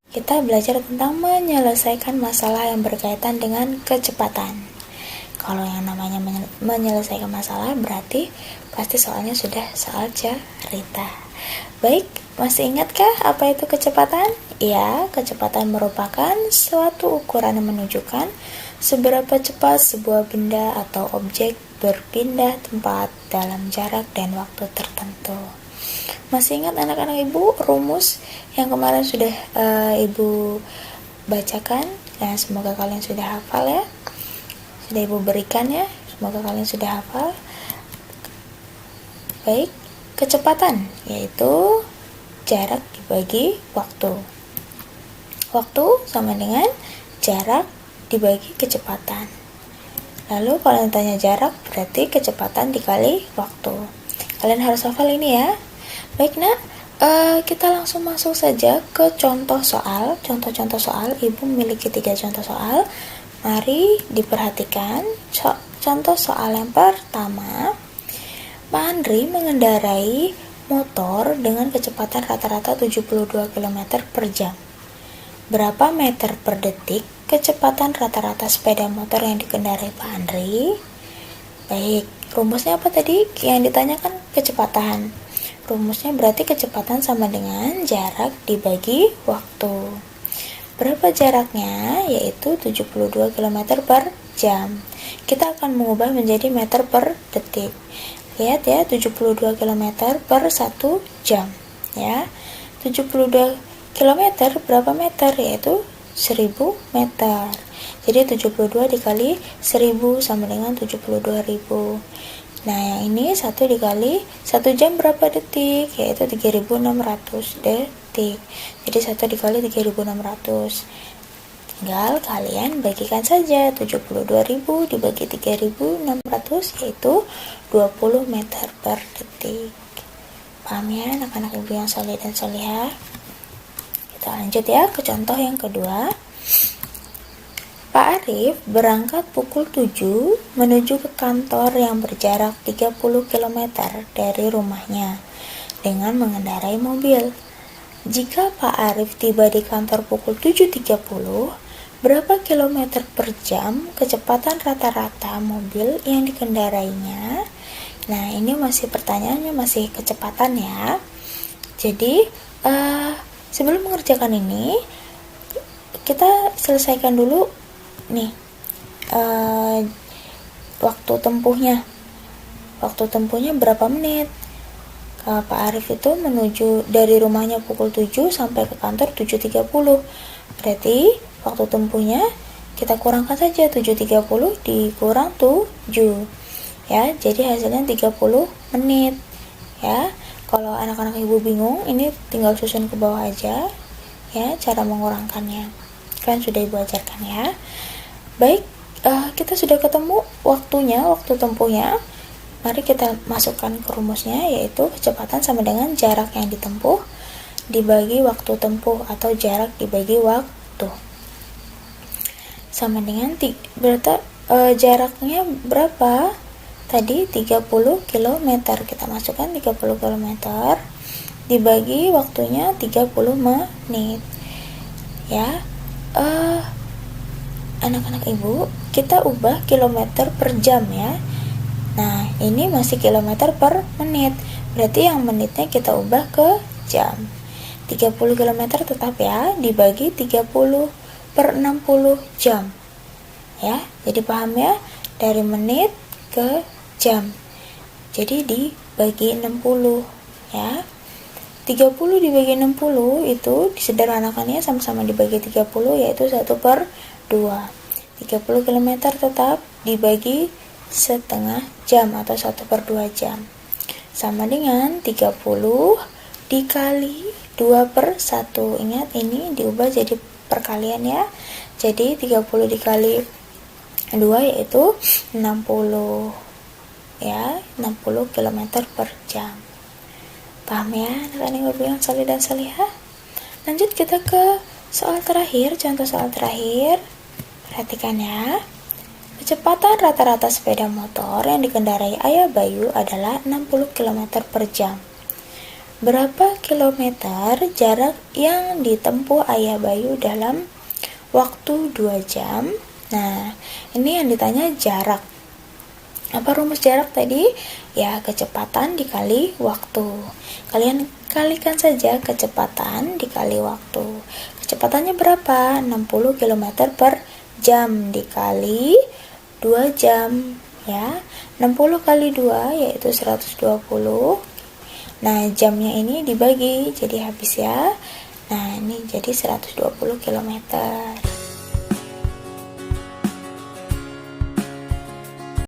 Kita belajar tentang menyelesaikan masalah yang berkaitan dengan kecepatan. Kalau yang namanya menyelesaikan masalah berarti pasti soalnya sudah soal cerita. Baik, masih ingatkah apa itu kecepatan? Ya, kecepatan merupakan suatu ukuran yang menunjukkan seberapa cepat sebuah benda atau objek berpindah tempat dalam jarak dan waktu tertentu. Masih ingat anak-anak ibu rumus yang kemarin sudah ibu bacakan? Ya, semoga kalian sudah hafal ya. Sudah ibu berikan ya. Semoga kalian sudah hafal. Baik, kecepatan yaitu jarak dibagi waktu. Waktu sama dengan jarak dibagi kecepatan. Lalu kalau tanya jarak berarti kecepatan dikali waktu. Kalian harus hafal ini ya. Baik nak, kita langsung masuk saja ke contoh soal. Contoh-contoh soal, ibu memiliki 3 contoh soal. Mari diperhatikan. Contoh soal yang pertama, Pak Andri mengendarai motor dengan kecepatan rata-rata 72 km per jam. Berapa meter per detik kecepatan rata-rata sepeda motor yang dikendarai Pak Andri? Baik, rumusnya apa tadi? Yang ditanyakan kecepatan. Rumusnya berarti kecepatan sama dengan jarak dibagi waktu. Berapa jaraknya? Yaitu 72 km per jam. Kita akan mengubah menjadi meter per detik. Lihat ya, 72 km per 1 jam. Ya, 72 km berapa meter? Yaitu 1000 meter. Jadi 72 dikali 1000 sama dengan 72.000. Nah, yang ini 1 dikali 1 jam berapa detik? Yaitu 3600 detik. Jadi 1 dikali 3600. Tinggal kalian bagikan saja 72.000 dibagi 3600 yaitu 20 meter per detik. Paham ya anak-anak ibu yang saleh dan salihah? Kita lanjut ya ke contoh yang kedua. Pak Arif berangkat pukul 7 menuju ke kantor yang berjarak 30 km dari rumahnya dengan mengendarai mobil. Jika Pak Arif tiba di kantor pukul 7.30, berapa kilometer per jam kecepatan rata-rata mobil yang dikendarainya? Nah, ini masih pertanyaannya masih kecepatan ya. Jadi, sebelum mengerjakan ini, kita selesaikan dulu nih waktu tempuhnya berapa menit. Pak Arif itu menuju dari rumahnya pukul 7 sampai ke kantor 7.30. Berarti waktu tempuhnya kita kurangkan saja 7.30 dikurang 7 ya, jadi hasilnya 30 menit ya. Kalau anak-anak ibu bingung, ini tinggal susun ke bawah aja ya cara mengurangkannya, kan sudah ibu ajarkan ya. Baik, kita sudah ketemu waktunya, waktu tempuhnya. Mari kita masukkan ke rumusnya, yaitu kecepatan sama dengan jarak yang ditempuh dibagi waktu tempuh atau jarak dibagi waktu. Sama dengan berarti jaraknya berapa? Tadi 30 km. Kita masukkan 30 km dibagi waktunya 30 menit. Ya. Anak-anak ibu, kita ubah kilometer per jam ya. Nah, ini masih kilometer per menit. Berarti yang menitnya kita ubah ke jam. 30 km tetap ya, dibagi 30 per 60 jam. Ya, jadi paham ya? Dari menit ke jam. Jadi dibagi 60 ya. 30 dibagi 60 itu disederhanakannya sama-sama dibagi 30 yaitu 1/2. 30 km tetap dibagi setengah jam atau 1/2 jam. Sama dengan 30 dikali 2/1. Ingat ini diubah jadi perkalian ya. Jadi 30 dikali 2 yaitu 60 ya, 60 km per jam. Paham ya anak-anak ibu yang saleh dan salihah? Lanjut kita ke soal terakhir, contoh soal terakhir. Perhatikan ya. Kecepatan rata-rata sepeda motor yang dikendarai Ayah Bayu adalah 60 km per jam. Berapa kilometer jarak yang ditempuh Ayah Bayu dalam waktu 2 jam? Nah, ini yang ditanya jarak. Apa rumus jarak tadi? Ya, kecepatan dikali waktu. Kalian kalikan saja kecepatan dikali waktu. Kecepatannya berapa? 60 km per jam dikali 2 jam. Ya, 60 kali 2 yaitu 120. Nah, jamnya ini dibagi, jadi habis ya. Nah, ini jadi 120 km.